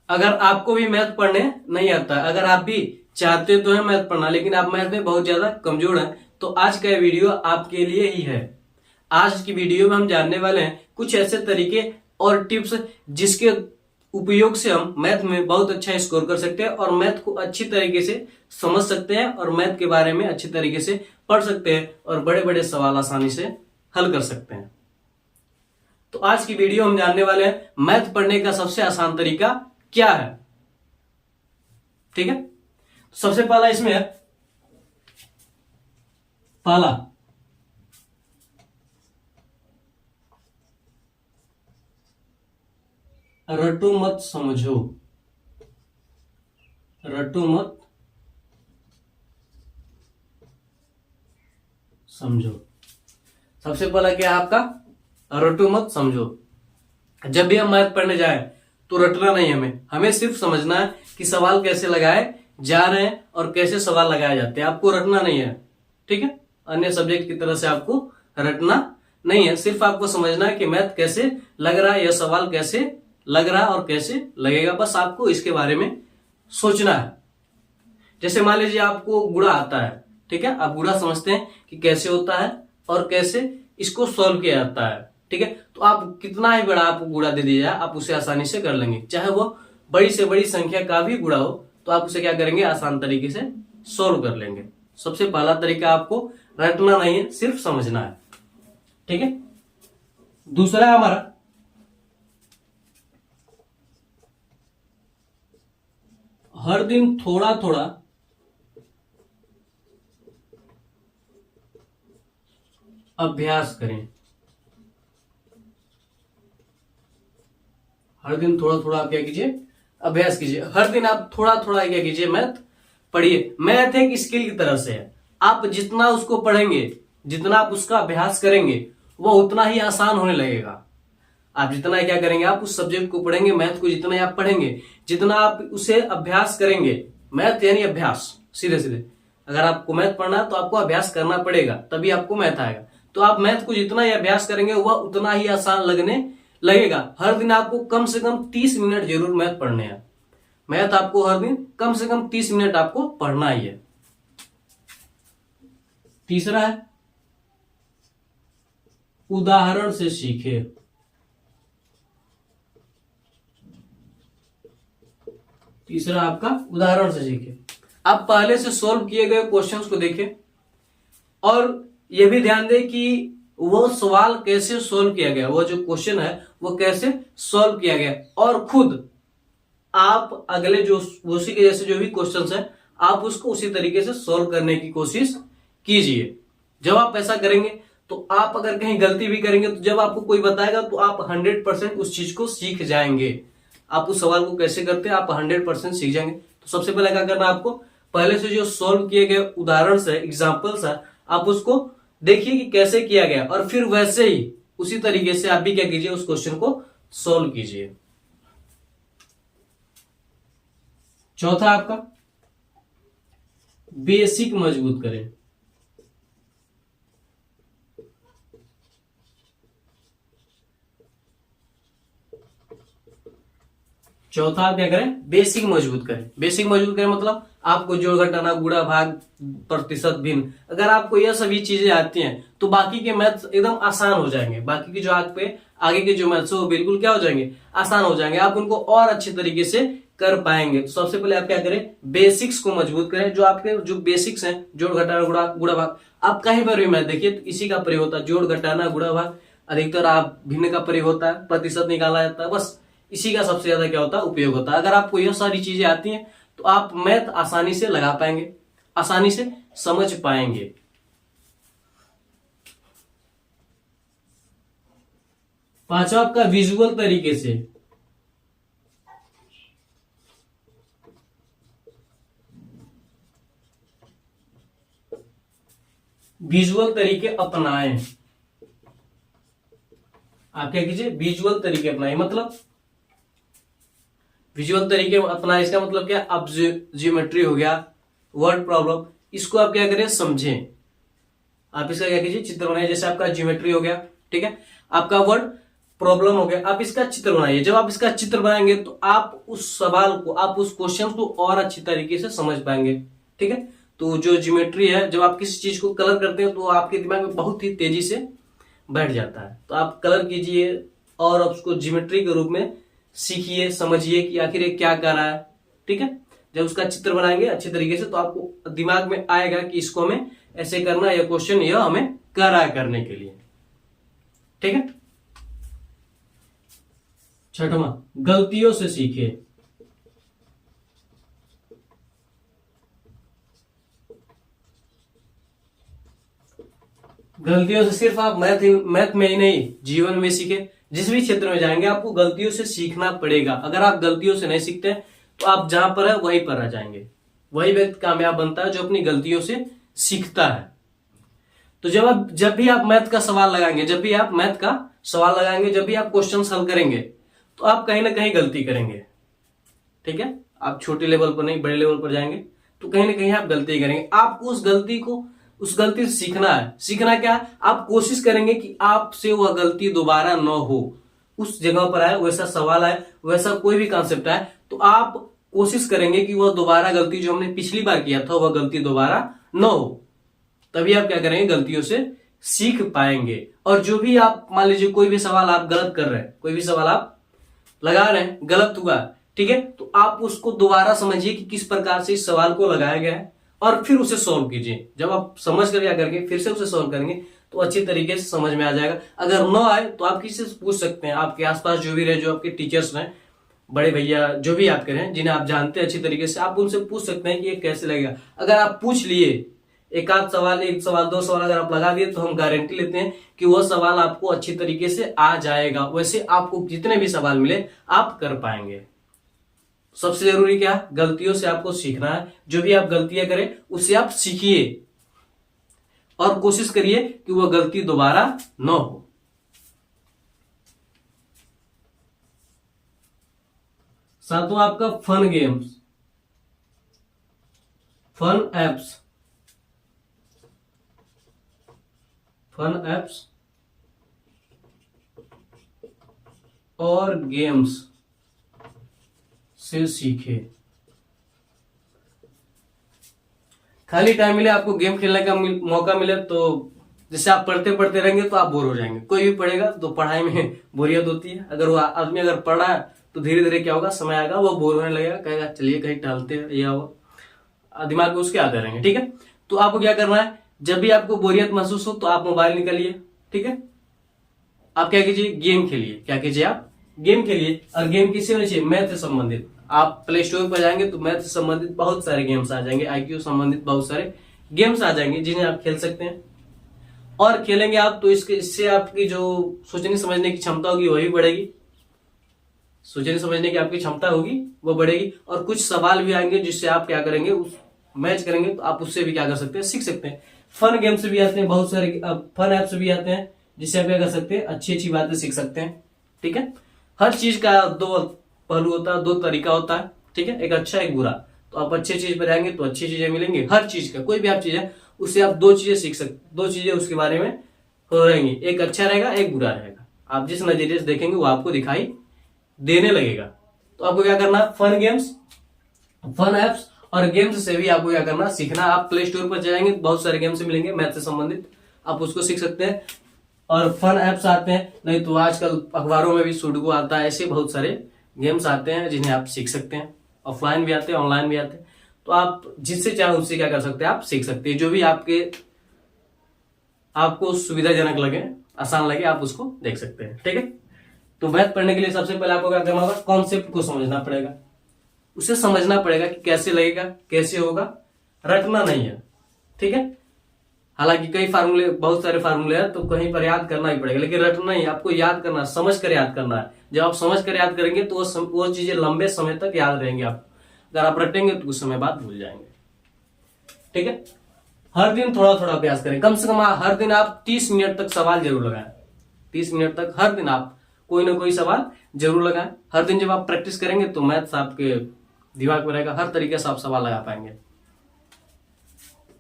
अगर आपको भी मैथ पढ़ने नहीं आता, अगर आप भी चाहते तो है मैथ पढ़ना लेकिन आप मैथ में बहुत ज्यादा कमजोर हैं, तो आज का ये वीडियो आपके लिए ही है। आज की वीडियो में हम जानने वाले हैं कुछ ऐसे तरीके और टिप्स जिसके उपयोग से हम मैथ में बहुत अच्छा स्कोर कर सकते हैं और मैथ को अच्छी तरीके से समझ सकते हैं और मैथ के बारे में अच्छी तरीके से पढ़ सकते हैं और बड़े बड़े सवाल आसानी से हल कर सकते हैं। तो आज की वीडियो हम जानने वाले हैं मैथ पढ़ने का सबसे आसान तरीका क्या है। ठीक है, तो सबसे पहला इसमें है पहला रटो मत समझो। रटो मत समझो। सबसे पहला क्या है आपका, रटो मत समझो। जब भी हम मैथ पढ़ने जाए तो रटना नहीं, हमें सिर्फ समझना है कि सवाल कैसे लगाए जा रहे हैं और कैसे सवाल लगाए जाते हैं। आपको रटना नहीं है, ठीक है। अन्य सब्जेक्ट की तरह से आपको रटना नहीं है, सिर्फ आपको समझना है कि मैथ कैसे लग रहा है, यह सवाल कैसे लग रहा है और कैसे लगेगा, बस आपको इसके बारे में सोचना है। जैसे मान लीजिए आपको गुणा आता है, ठीक है, आप गुणा समझते हैं कि कैसे होता है और कैसे इसको सॉल्व किया जाता है, ठीक है। तो आप कितना ही बड़ा आपको गुणा दे दिया जाए, आप उसे आसानी से कर लेंगे। चाहे वो बड़ी से बड़ी संख्या का भी गुणा हो तो आप उसे क्या करेंगे, आसान तरीके से सॉल्व कर लेंगे। सबसे पहला तरीका आपको रटना नहीं है, सिर्फ समझना है, ठीक है। दूसरा हमारा हर दिन थोड़ा थोड़ा अभ्यास करें। हर दिन थोड़ा थोड़ा आप क्या कीजिए, अभ्यास कीजिए। हर दिन आप थोड़ा थोड़ा क्या कीजिए, मैथ पढ़िए। मैथ एक स्किल की तरह से है, आप जितना उसको पढ़ेंगे, जितना आप उसका अभ्यास करेंगे, वो उतना ही आसान होने लगेगा। आप जितना क्या करेंगे, आप उस सब्जेक्ट को पढ़ेंगे, मैथ को जितना आप पढ़ेंगे, जितना आप उसे अभ्यास करेंगे, मैथ यानी अभ्यास, सीधे सीधे अगर आपको मैथ पढ़ना है तो आपको अभ्यास करना पड़ेगा, तभी आपको मैथ आएगा। तो आप मैथ को जितना ही अभ्यास करेंगे वह उतना ही आसान लगने लगेगा। हर दिन आपको कम से कम 30 मिनट जरूर मैथ पढ़ने हैं। मैथ आपको हर दिन कम से कम 30 मिनट आपको पढ़ना ही है। तीसरा है उदाहरण से सीखे। तीसरा आपका उदाहरण से सीखे। आप पहले से सॉल्व किए गए क्वेश्चंस को देखें और यह भी ध्यान दें कि वो सवाल कैसे सॉल्व किया गया, वो जो क्वेश्चन है वो कैसे सॉल्व किया गया, और खुद आप अगले जो उसी के जैसे जो भी क्वेश्चंस है आप उसको उसी तरीके से सॉल्व करने की कोशिश कीजिए। जब आप ऐसा करेंगे तो आप अगर कहीं गलती भी करेंगे तो जब आपको कोई बताएगा तो आप 100% उस चीज को सीख जाएंगे। आप उस सवाल को कैसे करते हैं आप 100% सीख जाएंगे। तो सबसे पहले क्या करना है आपको, पहले से जो सॉल्व किए गए उदाहरण है, एग्जाम्पल्स है, आप उसको देखिए कि कैसे किया गया और फिर वैसे ही उसी तरीके से आप भी क्या कीजिए, उस क्वेश्चन को सॉल्व कीजिए। चौथा आपका बेसिक मजबूत करें। चौथा आप क्या करें, बेसिक मजबूत करें। बेसिक मजबूत करें मतलब आपको जोड़ घटाना, गुणा भाग, प्रतिशत, भिन्न, अगर आपको यह सभी चीजें आती हैं तो बाकी के मैथ्स एकदम आसान हो जाएंगे। बाकी की जो आगे के जो मैथ्स हो वो बिल्कुल क्या हो जाएंगे, आसान हो जाएंगे। आप उनको और अच्छे तरीके से कर पाएंगे। तो सबसे पहले आप क्या करें, बेसिक्स को मजबूत करें। जो आपके जो बेसिक्स हैं, जोड़ घटाना, गुणा भाग, आप कहीं पर भी मैथ देखिए तो इसी का प्रयोग होता है। जोड़ घटाना, गुणा भाग, अधिकतर आप भिन्न का प्रयोग होता है, प्रतिशत निकाला जाता है, बस इसी का सबसे ज्यादा क्या होता है, उपयोग होता है। अगर आपको यह सारी चीजें आती हैं तो आप मैथ आसानी से लगा पाएंगे, आसानी से समझ पाएंगे। पांचवा आपका विजुअल तरीके से। विजुअल तरीके अपनाएं। आप क्या कीजिए, विजुअल तरीके अपनाएं। मतलब विजुअल तरीके अपना, इसका मतलब क्या, अब ज्योमेट्री हो गया, वर्ड प्रॉब्लम, इसको आप क्या करें, समझें। आप इसका क्या कीजिए, चित्र बनाइए। जैसे आपका ज्योमेट्री हो गया, ठीक है, आपका वर्ड प्रॉब्लम हो गया, आप इसका चित्र बनाइए। जब आप इसका चित्र बनाएंगे तो आप उस सवाल को, आप उस क्वेश्चन को और अच्छी तरीके से समझ पाएंगे। ठीक है, तो जो ज्योमेट्री है, जब आप किसी चीज को कलर करते हैं तो आपके दिमाग में बहुत ही तेजी से बैठ जाता है। तो आप कलर कीजिए और उसको ज्योमेट्री के रूप में सीखिए, समझिए कि आखिर ये क्या कर रहा है। ठीक है, जब उसका चित्र बनाएंगे अच्छी तरीके से तो आपको दिमाग में आएगा कि इसको हमें ऐसे करना, यह क्वेश्चन यह हमें कर रहा है करने के लिए। ठीक है, छठवां, गलतियों से सीखे। गलतियों से सिर्फ आप मैथ में ही नहीं, जीवन में सीखे। जिस भी क्षेत्र में जाएंगे आपको गलतियों से सीखना पड़ेगा। अगर आप गलतियों से नहीं सीखते तो आप जहां पर है वहीं पर रह जाएंगे। वही व्यक्ति कामयाब बनता है जो अपनी गलतियों से सीखता है। तो जब भी आप मैथ का सवाल लगाएंगे, जब भी आप मैथ का सवाल लगाएंगे, जब भी आप क्वेश्चन हल करेंगे तो आप कहीं ना कहीं गलती करेंगे। ठीक है, आप छोटे लेवल पर नहीं, बड़े लेवल पर जाएंगे तो कहीं ना कहीं आप गलती करेंगे। आपको उस गलती से सीखना है। सीखना क्या है? आप कोशिश करेंगे कि आपसे वह गलती दोबारा न हो। उस जगह पर आए, वैसा सवाल आए, वैसा कोई भी कॉन्सेप्ट आए तो आप कोशिश करेंगे कि वह दोबारा गलती जो हमने पिछली बार किया था वह गलती दोबारा न हो। तभी आप क्या करेंगे? गलतियों से सीख पाएंगे। और जो भी आप, मान लीजिए कोई भी सवाल आप गलत कर रहे हैं, कोई भी सवाल आप लगा रहे हैं, गलत हुआ, ठीक है, तो आप उसको दोबारा समझिए कि किस प्रकार से इस सवाल को लगाया गया है और फिर उसे सॉल्व कीजिए। जब आप समझ कर क्या करेंगे, फिर से उसे सॉल्व करेंगे तो अच्छी तरीके से समझ में आ जाएगा। अगर न आए तो आप किसी से पूछ सकते हैं। आपके आसपास जो भी रहे, जो आपके टीचर्स हैं, बड़े भैया, जो भी आपके हैं, जिन्हें आप जानते हैं अच्छी तरीके से, आप उनसे पूछ सकते हैं कि ये कैसे लगेगा। अगर आप पूछ लिए, एक सवाल, दो सवाल अगर आप लगा दिए तो हम गारंटी लेते हैं कि वह सवाल आपको अच्छी तरीके से आ जाएगा। वैसे आपको जितने भी सवाल मिले आप कर पाएंगे। सबसे जरूरी क्या? गलतियों से आपको सीखना है। जो भी आप गलतियां करें उससे आप सीखिए और कोशिश करिए कि वह गलती दोबारा न हो। सातवां आपका fun games, fun apps. Fun apps और गेम्स से सीखे। खाली टाइम मिले, आपको गेम खेलने का मौका मिले तो जैसे आप पढ़ते पढ़ते रहेंगे तो आप बोर हो जाएंगे। कोई भी पढ़ेगा तो पढ़ाई में बोरियत होती है। अगर वो आदमी अगर पढ़ रहा है तो धीरे धीरे क्या होगा, समय आएगा वो बोर होने लगेगा, कहेगा चलिए कहीं टहलते हैं, या वो दिमाग में उसके आते रहेंगे। ठीक है, तो आपको क्या करना है, जब भी आपको बोरियत महसूस हो तो आप मोबाइल निकालिए। ठीक है, आप क्या कीजिए, गेम खेलिए। क्या कीजिए, आप गेम खेलिए। और गेम किससे होनी चाहिए? मैथ से संबंधित। आप प्ले स्टोर पर जाएंगे तो मैथ से संबंधित बहुत सारे गेम्स आ जाएंगे, IQ संबंधित बहुत सारे गेम्स आ जाएंगे जिन्हें आप खेल सकते हैं। और खेलेंगे आप तो इससे आपकी जो सोचने समझने की क्षमता होगी वही बढ़ेगी। सोचने समझने की आपकी क्षमता होगी वो बढ़ेगी। और कुछ सवाल भी आएंगे जिससे आप क्या करेंगे, उस मैच करेंगे तो आप उससे भी क्या कर सकते हैं, सीख सकते हैं। फन गेम्स भी आते हैं, बहुत सारे फन एप्स भी आते हैं जिससे आप क्या कर सकते हैं, अच्छी अच्छी बातें सीख सकते हैं। ठीक है, हर चीज का दो पहलू होता है, दो तरीका होता है। ठीक है, एक अच्छा एक बुरा। तो आप अच्छी चीज पर जाएंगे तो अच्छी चीजें मिलेंगी। हर चीज का, कोई भी आप चीज है उससे आप दो चीजें सीख सकते, दो चीजें उसके बारे में हो रहेंगी, एक अच्छा रहेगा एक बुरा रहेगा। आप जिस नजरिए से देखेंगे वो आपको दिखाई देने लगेगा। तो आपको क्या करना, फन गेम्स, फन एप्स और गेम्स से भी आपको क्या करना, सीखना। आप प्ले स्टोर पर जाएंगे बहुत सारे गेम्स मिलेंगे मैथ से संबंधित, आप उसको सीख सकते हैं। और फन एप्स आते हैं, नहीं तो आजकल अखबारों में भी सुडोकू आता है, ऐसे बहुत सारे गेम्स आते हैं जिन्हें आप सीख सकते हैं। ऑफलाइन भी आते हैं, ऑनलाइन भी आते हैं। तो आप जिससे चाहे उससे क्या कर सकते हैं, आप सीख सकते हैं। जो भी आपको सुविधाजनक लगे, आसान लगे, आप उसको देख सकते हैं। ठीक है, तो मैथ पढ़ने के लिए सबसे पहले आपको क्या करना होगा, कॉन्सेप्ट को समझना पड़ेगा। उसे समझना पड़ेगा कि कैसे लगेगा, कैसे होगा, रटना नहीं है। ठीक है, हालांकि कई फार्मूले, बहुत सारे फार्मूले हैं तो कहीं पर याद करना ही पड़ेगा, लेकिन रटना ही, आपको याद करना, समझ कर याद करना है। जब आप समझ कर याद करेंगे तो वो चीजें लंबे समय तक याद रहेंगे आप। अगर आप रटेंगे तो कुछ समय बाद भूल जाएंगे। ठीक है, हर दिन थोड़ा थोड़ा अभ्यास करें। कम से कम हर दिन आप 30 मिनट तक सवाल जरूर लगाएं। 30 मिनट तक हर दिन आप कोई ना कोई सवाल जरूर लगाएं। हर दिन जब आप प्रैक्टिस करेंगे तो मैथ्स आपके दिमाग में रहेगा, हर तरीके से आप सवाल लगा पाएंगे।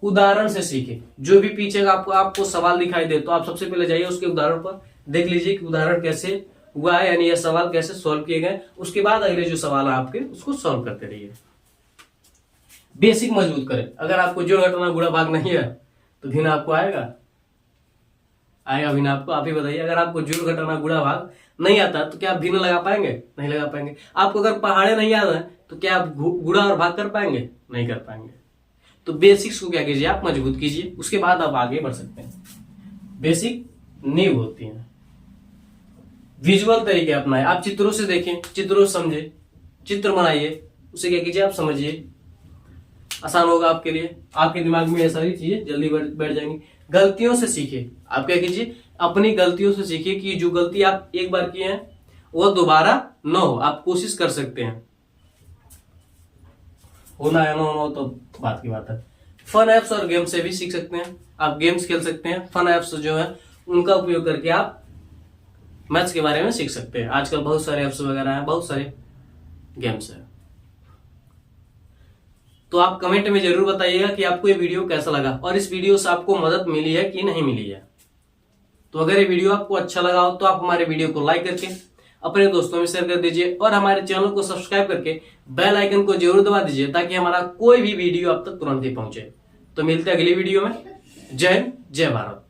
उदाहरण से सीखें। जो भी पीछे आपको सवाल दिखाई दे तो आप सबसे पहले जाइए उसके उदाहरण पर, देख लीजिए कि उदाहरण कैसे हुआ है, यानी यह सवाल कैसे सॉल्व किए गए, उसके बाद अगले जो सवाल है आपके उसको सॉल्व करते रहिए। बेसिक मजबूत करें। अगर आपको जोड़ घटाना गुणा भाग नहीं है तो भिन्न आपको आएगा भिन्न आपको? आप ही बताइए। अगर आपको जोड़ घटाना गुणा भाग नहीं आता तो क्या आप भिन्न लगा पाएंगे? नहीं लगा पाएंगे। आपको अगर पहाड़े नहीं आता है तो क्या आप गुणा और भाग कर पाएंगे? नहीं कर पाएंगे। तो बेसिक्स को क्या कीजिए, आप मजबूत कीजिए, उसके बाद आप आगे बढ़ सकते हैं। बेसिक नींव होती है। विजुअल तरीके अपनाएं। आप चित्रों से देखें, चित्रों से समझे, चित्र बनाइए, उसे क्या कीजिए, आप समझिए, आसान होगा आपके लिए। आपके दिमाग में ये सारी चीजें जल्दी बैठ जाएंगी। गलतियों से सीखिए। आप क्या कीजिए, अपनी गलतियों से सीखिए कि जो गलती आप एक बार किए हैं वो दोबारा न हो। आप कोशिश कर सकते हैं, होना या ना होना तो बात की बात है। फन ऐप्स और गेम से भी सीख सकते हैं। आप गेम्स खेल सकते हैं। फन ऐप्स जो है उनका उपयोग करके आप मैथ्स के बारे में सीख सकते हैं। आजकल बहुत सारे ऐप्स वगैरह हैं, बहुत सारे गेम्स हैं। तो आप कमेंट में जरूर बताइएगा कि आपको ये वीडियो कैसा लगा और इस वीडियो से आपको मदद मिली है कि नहीं मिली है। तो अगर ये वीडियो आपको अच्छा लगा हो तो आप हमारे वीडियो को लाइक करके अपने दोस्तों में शेयर कर दीजिए और हमारे चैनल को सब्सक्राइब करके बेल आइकन को जरूर दबा दीजिए ताकि हमारा कोई भी वीडियो आप तक तुरंत ही पहुंचे। तो मिलते हैं अगली वीडियो में। जय हिंद, जय भारत।